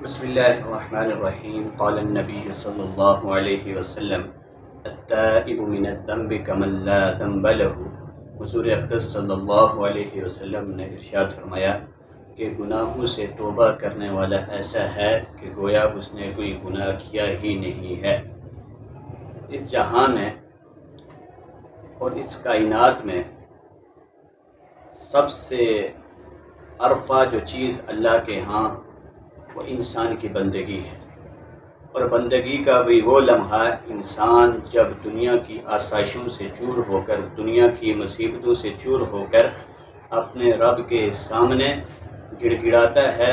بسم اللہ الرحمن الرحیم قال النبی صلی اللہ علیہ وسلم التائب من الذنب کمن لا ذنب له۔ حضور اقدس صلی اللہ علیہ وسلم نے ارشاد فرمایا کہ گناہوں سے توبہ کرنے والا ایسا ہے کہ گویا اس نے کوئی گناہ کیا ہی نہیں ہے۔ اس جہان میں اور اس کائنات میں سب سے عرفہ جو چیز اللہ کے ہاں وہ انسان کی بندگی ہے، اور بندگی کا بھی وہ لمحہ انسان جب دنیا کی آسائشوں سے چور ہو کر، دنیا کی مصیبتوں سے چور ہو کر اپنے رب کے سامنے گڑ گڑاتا ہے،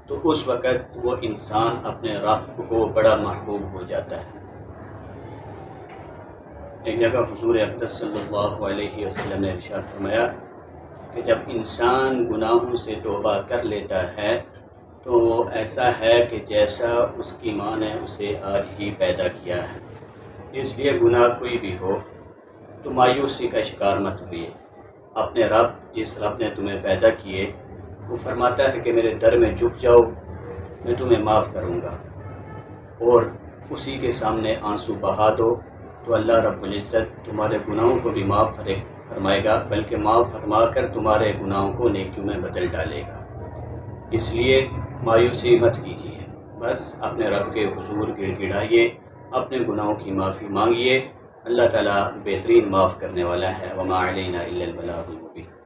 تو اس وقت وہ انسان اپنے رب کو بڑا محبوب ہو جاتا ہے۔ ایک جگہ حضور اقدس صلی اللہ علیہ وسلم نے ارشاد فرمایا کہ جب انسان گناہوں سے توبہ کر لیتا ہے تو ایسا ہے کہ جیسا اس کی ماں نے اسے آج ہی پیدا کیا ہے۔ اس لیے گناہ کوئی بھی ہو تو مایوسی کا شکار مت ہوئے۔ اپنے رب، جس رب نے تمہیں پیدا کیے، وہ فرماتا ہے کہ میرے در میں جھک جاؤ، میں تمہیں معاف کروں گا، اور اسی کے سامنے آنسو بہا دو تو اللہ رب العزت تمہارے گناہوں کو بھی معاف فرمائے گا، بلکہ معاف فرما کر تمہارے گناہوں کو نیکیوں میں بدل ڈالے گا۔ اس لیے مایوسی مت کیجیے، بس اپنے رب کے حضور گڑ گڑائیے، اپنے گناہوں کی معافی مانگیے۔ اللہ تعالیٰ بہترین معاف کرنے والا ہے۔ وما علینا الا البلاغ المبین۔